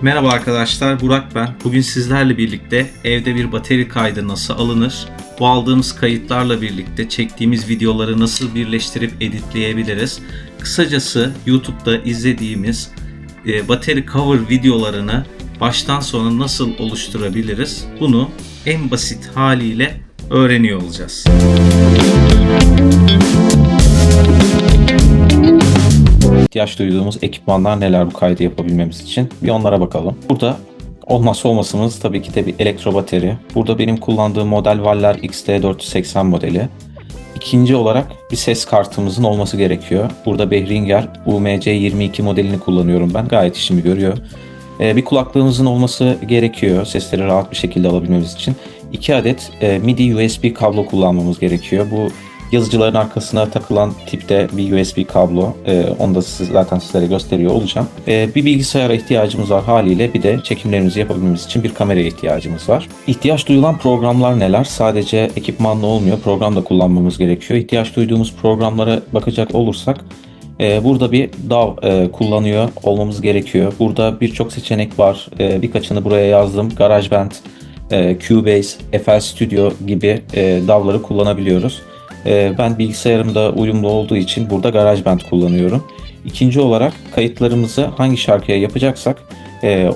Merhaba arkadaşlar, Burak ben. Bugün sizlerle birlikte evde bir bateri kaydı nasıl alınır, bu aldığımız kayıtlarla birlikte çektiğimiz videoları nasıl birleştirip editleyebiliriz, kısacası YouTube'da izlediğimiz bateri cover videolarını baştan sona nasıl oluşturabiliriz, bunu en basit haliyle öğreniyor olacağız. İhtiyaç duyduğumuz ekipmanlar neler bu kaydı yapabilmemiz için? Bir onlara bakalım. Burada olmazsa olmazımız tabii ki de bir elektro bateri. Burada benim kullandığım model Valler XT480 modeli. İkinci olarak bir ses kartımızın olması gerekiyor. Burada Behringer UMC22 modelini kullanıyorum ben. Gayet işimi görüyor. Bir kulaklığımızın olması gerekiyor sesleri rahat bir şekilde alabilmemiz için. 2 adet MIDI USB kablo kullanmamız gerekiyor. Bu yazıcıların arkasına takılan tipte bir USB kablo. Onu da zaten sizlere gösteriyor olacağım. Bir bilgisayara ihtiyacımız var haliyle, bir de çekimlerimizi yapabilmemiz için bir kameraya ihtiyacımız var. İhtiyaç duyulan programlar neler? Sadece ekipmanla olmuyor, program da kullanmamız gerekiyor. İhtiyaç duyduğumuz programlara bakacak olursak burada bir DAW kullanıyor olmamız gerekiyor. Burada birçok seçenek var. Birkaçını buraya yazdım. GarageBand, Cubase, FL Studio gibi DAW'ları kullanabiliyoruz. Ben bilgisayarımda uyumlu olduğu için burada GarageBand kullanıyorum. İkinci olarak kayıtlarımızı hangi şarkıya yapacaksak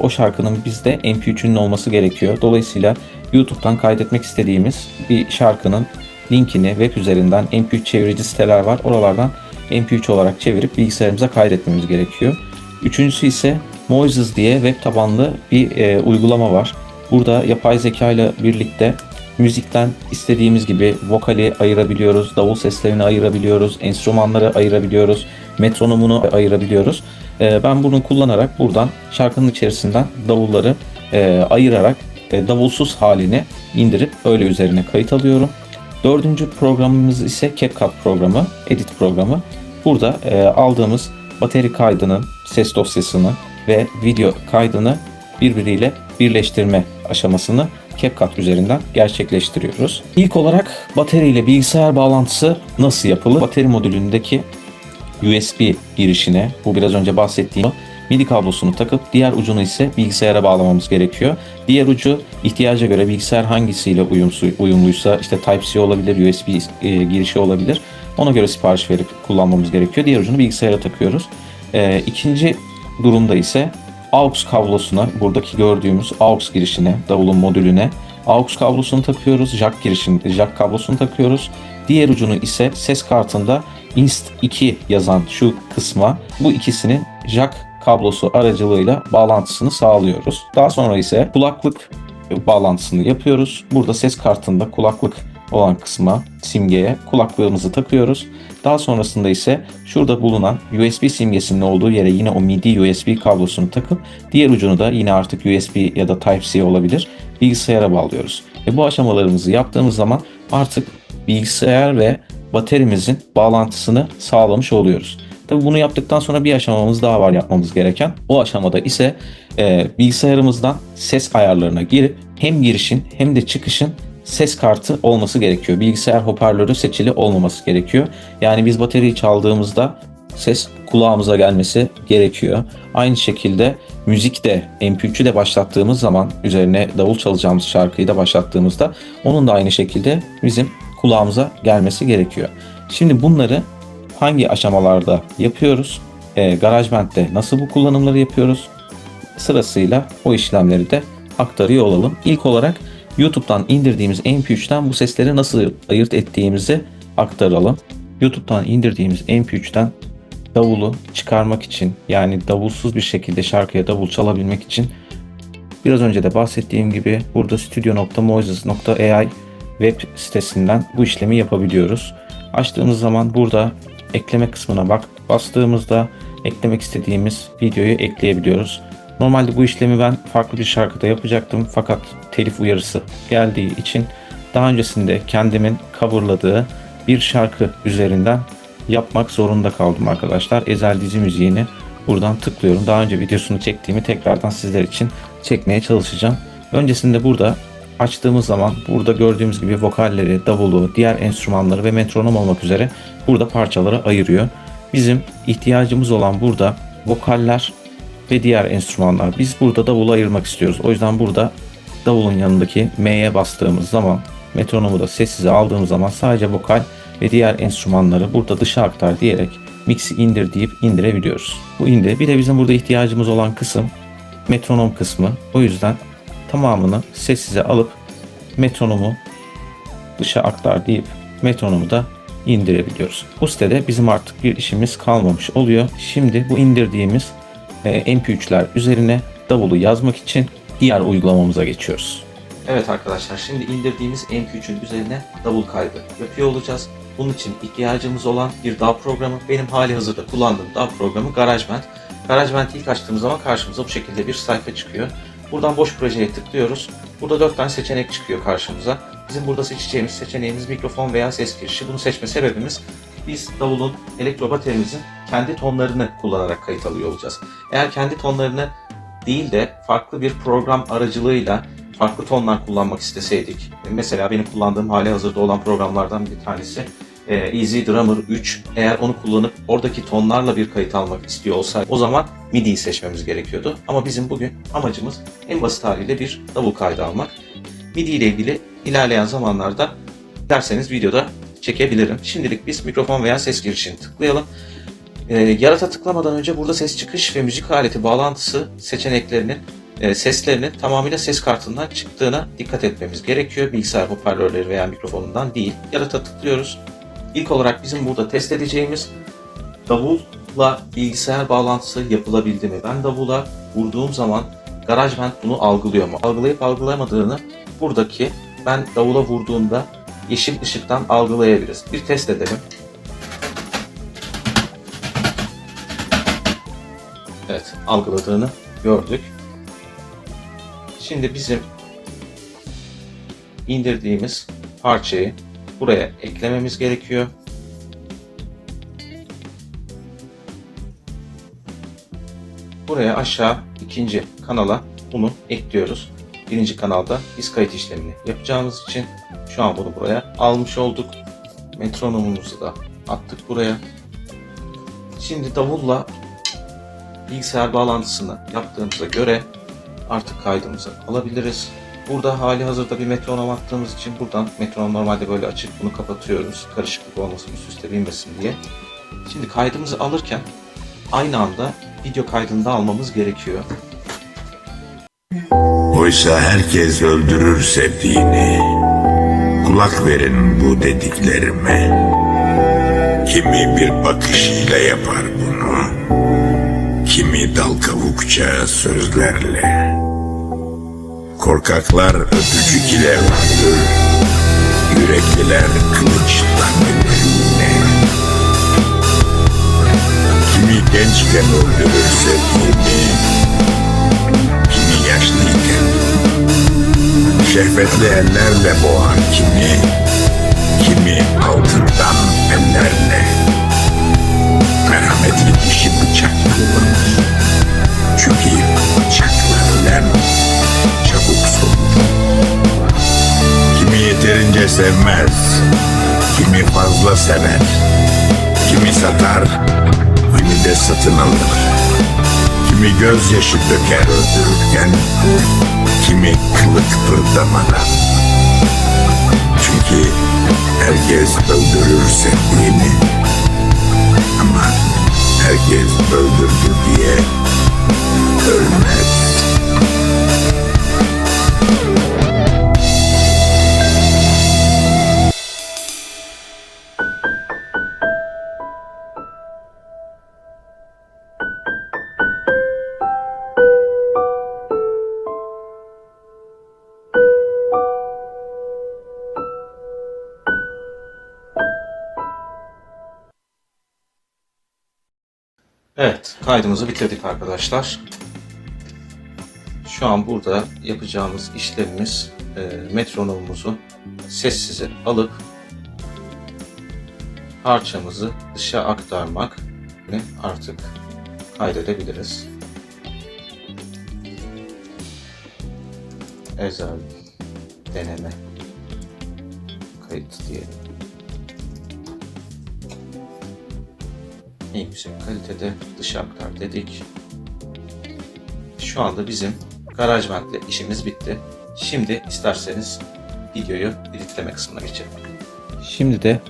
o şarkının bizde MP3'ünün olması gerekiyor. Dolayısıyla YouTube'dan kaydetmek istediğimiz bir şarkının linkini web üzerinden MP3 çevirici siteler var. Oralardan MP3 olarak çevirip bilgisayarımıza kaydetmemiz gerekiyor. Üçüncüsü ise Moises diye web tabanlı bir uygulama var. Burada yapay zeka ile birlikte müzikten istediğimiz gibi vokali ayırabiliyoruz, davul seslerini ayırabiliyoruz, enstrümanları ayırabiliyoruz, metronomunu ayırabiliyoruz. Ben bunu kullanarak buradan şarkının içerisinden davulları ayırarak davulsuz halini indirip öyle üzerine kayıt alıyorum. Dördüncü programımız ise CapCut programı, edit programı. Burada aldığımız bateri kaydının ses dosyasını ve video kaydını birbiriyle birleştirme aşamasını CapCut üzerinden gerçekleştiriyoruz. İlk olarak bateri ile bilgisayar bağlantısı nasıl yapılır? Bateri modülündeki USB girişine, bu biraz önce bahsettiğim MIDI kablosunu takıp diğer ucunu ise bilgisayara bağlamamız gerekiyor. Diğer ucu ihtiyaca göre bilgisayar hangisiyle uyumluysa işte Type-C olabilir, USB girişi olabilir. Ona göre sipariş verip kullanmamız gerekiyor. Diğer ucunu bilgisayara takıyoruz. İkinci durumda ise AUX kablosuna, buradaki gördüğümüz AUX girişine, davulun modülüne AUX kablosunu takıyoruz. Jack kablosunu takıyoruz. Diğer ucunu ise ses kartında Inst2 yazan şu kısma, bu ikisinin jack kablosu aracılığıyla bağlantısını sağlıyoruz. Daha sonra ise kulaklık bağlantısını yapıyoruz. Burada ses kartında kulaklık olan kısma, simgeye kulaklığımızı takıyoruz. Daha sonrasında ise şurada bulunan USB simgesinin olduğu yere yine o MIDI USB kablosunu takıp diğer ucunu da yine artık USB ya da Type-C olabilir, bilgisayara bağlıyoruz. Bu aşamalarımızı yaptığımız zaman artık bilgisayar ve baterimizin bağlantısını sağlamış oluyoruz. Tabii bunu yaptıktan sonra bir aşamamız daha var yapmamız gereken. O aşamada ise bilgisayarımızdan ses ayarlarına girip hem girişin hem de çıkışın ses kartı olması gerekiyor. Bilgisayar hoparlörü seçili olmaması gerekiyor. Yani biz bateriyi çaldığımızda ses kulağımıza gelmesi gerekiyor. Aynı şekilde müzik de, MP3'ü de başlattığımız zaman, üzerine davul çalacağımız şarkıyı da başlattığımızda onun da aynı şekilde bizim kulağımıza gelmesi gerekiyor. Şimdi bunları hangi aşamalarda yapıyoruz? GarageBand'de nasıl bu kullanımları yapıyoruz? Sırasıyla o işlemleri de aktarıyor olalım. İlk olarak YouTube'dan indirdiğimiz MP3'ten bu sesleri nasıl ayırt ettiğimizi aktaralım. YouTube'dan indirdiğimiz MP3'ten davulu çıkarmak için, yani davulsuz bir şekilde şarkıya davul çalabilmek için biraz önce de bahsettiğim gibi burada studio.moises.ai web sitesinden bu işlemi yapabiliyoruz. Açtığımız zaman burada ekleme kısmına bastığımızda eklemek istediğimiz videoyu ekleyebiliyoruz. Normalde bu işlemi ben farklı bir şarkıda yapacaktım fakat telif uyarısı geldiği için daha öncesinde kendimin coverladığı bir şarkı üzerinden yapmak zorunda kaldım arkadaşlar. Ezel dizi müziğini buradan tıklıyorum. Daha önce videosunu çektiğimi tekrardan sizler için çekmeye çalışacağım. Öncesinde burada açtığımız zaman burada gördüğümüz gibi vokalleri, davulu, diğer enstrümanları ve metronom olmak üzere burada parçalara ayırıyor. Bizim ihtiyacımız olan burada vokaller ve diğer enstrümanlar. Biz burada davulu ayırmak istiyoruz. O yüzden burada davulun yanındaki M'ye bastığımız zaman, metronomu da sessize aldığımız zaman sadece vokal ve diğer enstrümanları burada dışa aktar diyerek mix'i indir deyip indirebiliyoruz. Bu indi. Bir de bizim burada ihtiyacımız olan kısım metronom kısmı. O yüzden tamamını sessize alıp metronomu dışa aktar deyip metronomu da indirebiliyoruz. Bu sitede bizim artık bir işimiz kalmamış oluyor. Şimdi bu indirdiğimiz MP3'ler üzerine davulu yazmak için diğer uygulamamıza geçiyoruz. Evet arkadaşlar, şimdi indirdiğimiz MP3'ün üzerine davul kaydı yapıyor olacağız. Bunun için ihtiyacımız olan bir DAW programı. Benim hali hazırda kullandığım DAW programı GarageBand. GarageBand'i ilk açtığımız zaman karşımıza bu şekilde bir sayfa çıkıyor. Buradan boş projeye tıklıyoruz. Burada 4 tane seçenek çıkıyor karşımıza. Bizim burada seçeceğimiz seçeneğimiz mikrofon veya ses girişi. Bunu seçme sebebimiz, biz davulun, elektro baterimizin kendi tonlarını kullanarak kayıt alıyor olacağız. Eğer kendi tonlarını değil de farklı bir program aracılığıyla farklı tonlar kullanmak isteseydik, mesela benim kullandığım hali hazırda olan programlardan bir tanesi Easy Drummer 3, eğer onu kullanıp oradaki tonlarla bir kayıt almak istiyor olsaydı o zaman MIDI'yi seçmemiz gerekiyordu. Ama bizim bugün amacımız en basit haliyle bir davul kaydı almak. MIDI ile ilgili ilerleyen zamanlarda derseniz videoda çekebilirim. Şimdilik biz mikrofon veya ses girişini tıklayalım. Yarata tıklamadan önce burada ses çıkış ve müzik aleti bağlantısı seçeneklerinin seslerinin tamamıyla ses kartından çıktığına dikkat etmemiz gerekiyor. Bilgisayar hoparlörleri veya mikrofonundan değil. Yarata tıklıyoruz. İlk olarak bizim burada test edeceğimiz davulla bilgisayar bağlantısı yapılabildi mi? Ben davula vurduğum zaman GarageBand bunu algılıyor mu? Algılayıp algılayamadığını buradaki ben davula vurduğumda yeşil ışıktan algılayabiliriz. Bir test edelim. Evet, algıladığını gördük. Şimdi bizim indirdiğimiz parçayı buraya eklememiz gerekiyor. Buraya aşağı ikinci kanala bunu ekliyoruz. Birinci kanalda biz kayıt işlemini yapacağımız için şu an bunu buraya almış olduk. Metronomumuzu da attık buraya. Şimdi davulla bilgisayar bağlantısını yaptığımıza göre artık kaydımızı alabiliriz. Burada hali hazırda bir metronom attığımız için buradan metronom normalde böyle açık, bunu kapatıyoruz. Karışıklık olmasın, üst üste binmesin diye. Şimdi kaydımızı alırken aynı anda video kaydını da almamız gerekiyor. Oysa herkes öldürür sevdiğini. Kulak verin bu dediklerime. Kimi bir bakışıyla yapar bunu. Kimi dal kavukça sözlerle. Korkaklar öpücük ile öldürür. Yürekliler kılıçla ölürler. Kimi gençken öldürür sevdiğini. Kimi yaşlıyken. Şehvetli ellerle boğar kimi. Kimi altından ellerle. Merhametli dişi bıçak kullanır. Çünkü bıçakla ölen çabuk solur. Kimi yeterince sevmez. Kimi fazla sever. Kimi satar. Kimi de satın alır. Kimi gözyaşı döker öldürürken. Kimi kılık pırdamadan. Çünkü herkes öldürür sevdiğini. Ama herkes öldürdü diye ölmez. Evet, kaydımızı bitirdik arkadaşlar. Şu an burada yapacağımız işlemimiz metronomumuzu sessize alıp parçamızı dışa aktarmak ve artık kaydedebiliriz. Özel deneme kayıt diyelim. En yüksek kalitede dışa aktar dedik. Şu anda bizim GarageBand'le işimiz bitti. Şimdi isterseniz videoyu editleme kısmına geçelim. Şimdi de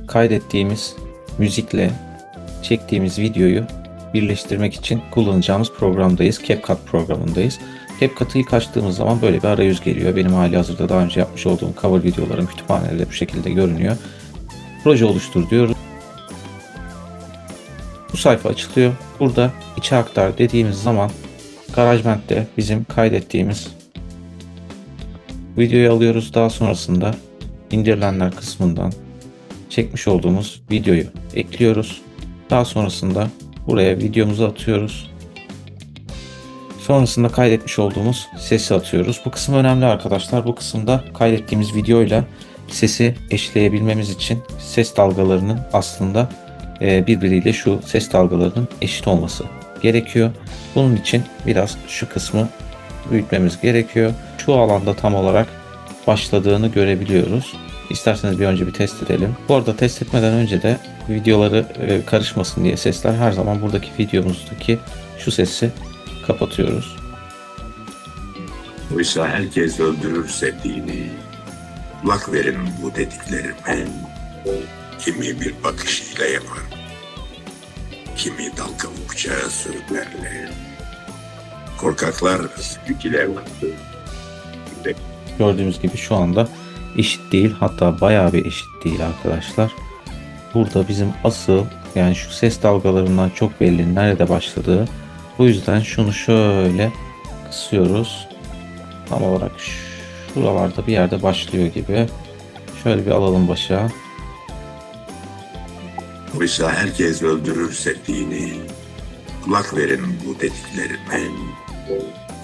kaydettiğimiz müzikle çektiğimiz videoyu birleştirmek için kullanacağımız programdayız. CapCut programındayız. CapCut'ı ilk açtığımız zaman böyle bir arayüz geliyor. Benim halihazırda daha önce yapmış olduğum cover videolarım kütüphanede bu şekilde görünüyor. Proje oluştur diyoruz. Bu sayfa açılıyor. Burada içe aktar dediğimiz zaman GarageBand'de bizim kaydettiğimiz videoyu alıyoruz. Daha sonrasında indirilenler kısmından çekmiş olduğumuz videoyu ekliyoruz. Daha sonrasında buraya videomuzu atıyoruz. Sonrasında kaydetmiş olduğumuz sesi atıyoruz. Bu kısım önemli arkadaşlar. Bu kısımda kaydettiğimiz videoyla sesi eşleyebilmemiz için ses dalgalarının aslında birbiriyle şu ses dalgalarının eşit olması gerekiyor. Bunun için biraz şu kısmı büyütmemiz gerekiyor. Şu alanda tam olarak başladığını görebiliyoruz. İsterseniz bir önce bir test edelim. Bu arada test etmeden önce de videoları karışmasın diye sesler her zaman buradaki videomuzdaki şu sesi kapatıyoruz. Oysa herkes öldürürse dini, kulak verin bu dediklerime. Kimi bir bakışıyla yapar, kimi dal kavukça sözlerle. Korkaklar ülkeler vardı. Gördüğümüz gibi şu anda eşit değil, hatta bayağı bir eşit değil arkadaşlar. Burada bizim asıl yani şu ses dalgalarından çok belli nerede başladığı. Bu yüzden şunu şöyle kısıyoruz. Tam olarak şuralarda bir yerde başlıyor gibi. Şöyle bir alalım başa. Oysa herkes öldürürse dini, kulak verin bu dediklerime.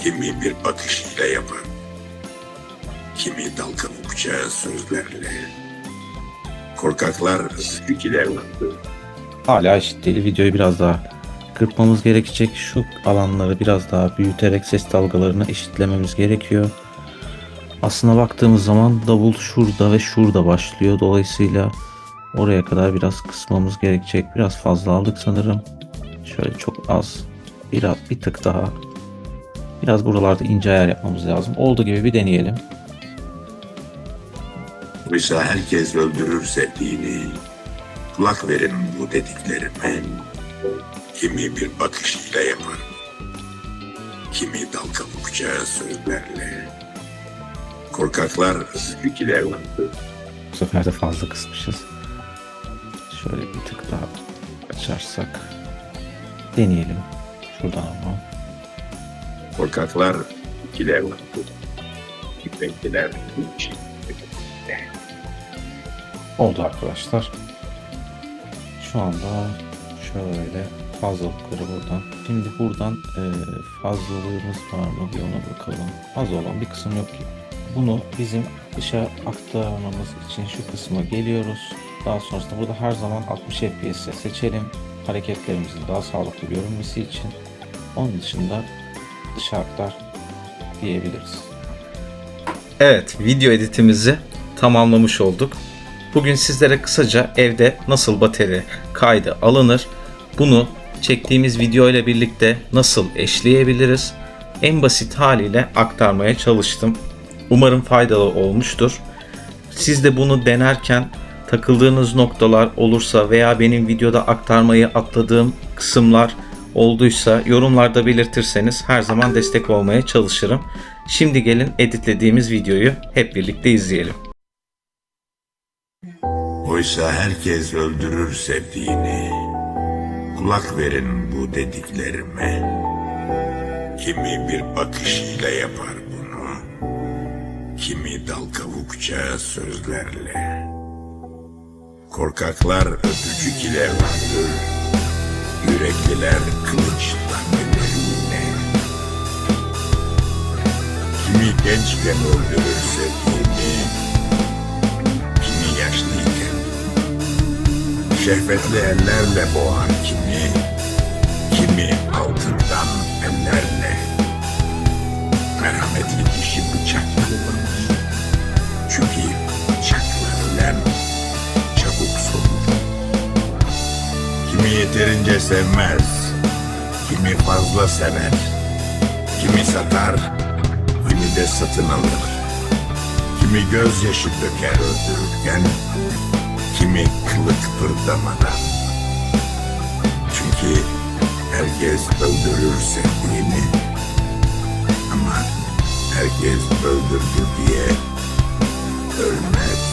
Kimi bir bakışıyla yapar, kimi dal kavukça sözlerle. Korkaklar ülkeler vardı. Hala eşit değil. Videoyu biraz daha kırpmamız gerekecek. Şu alanları biraz daha büyüterek ses dalgalarını eşitlememiz gerekiyor. Aslına baktığımız zaman davul şurada ve şurada başlıyor. Dolayısıyla oraya kadar biraz kısmamız gerekecek. Biraz fazla aldık sanırım. Şöyle çok az. Biraz bir tık daha. Biraz buralarda ince ayar yapmamız lazım. Olduğu gibi bir deneyelim. Oysa herkes öldürürse dini, kulak verin bu dediklerime. Kimi bir bakışıyla yapar, kimi dal kavukça sözlerle. Korkaklar ülkeler vardı. Bu sefer de fazla kısmışız. Şöyle bir tık daha açarsak. Deneyelim. Şuradan ama. Korkaklar ülkeler vardı. Yürekliler için. Oldu arkadaşlar. Şu anda şöyle fazlalıkları buradan. Şimdi buradan fazlalığımız var mı bir ona bakalım. Az olan bir kısım yok ki. Bunu bizim dışa aktarmamız için şu kısma geliyoruz. Daha sonrasında burada her zaman 60 FPS'e seçelim. Hareketlerimizin daha sağlıklı görünmesi için. Onun dışında dışa aktar diyebiliriz. Evet, video editimizi tamamlamış olduk. Bugün sizlere kısaca evde nasıl bateri kaydı alınır, bunu çektiğimiz video ile birlikte nasıl eşleyebiliriz, en basit haliyle aktarmaya çalıştım. Umarım faydalı olmuştur. Siz de bunu denerken takıldığınız noktalar olursa veya benim videoda aktarmayı atladığım kısımlar olduysa yorumlarda belirtirseniz her zaman destek olmaya çalışırım. Şimdi gelin editlediğimiz videoyu hep birlikte izleyelim. Oysa herkes öldürürse dini, kulak verin bu dediklerime. Kimi bir bakışıyla yapar bunu, kimi dal kavukça sözlerle. Korkaklar öpücük ile vardır, yürekliler kılıçla ellerinde. Kimi gençken öldürürse dini, kimi yaşlıyken. Şehvetli ellerle boğar kimi, kimi altından ellerle. Merhametli dişi bıçakla kullanır. Çünkü bıçakla ölen çabuk solur. Kimi yeterince sevmez, kimi fazla sever. Kimi satar, kimi de satın alır. Kimi gözyaşı döker öldürürken, kimi kılıç kıpırdamadan. Çünkü herkes öldürür sevdiğini. Ama herkes öldürdü diye ölmez.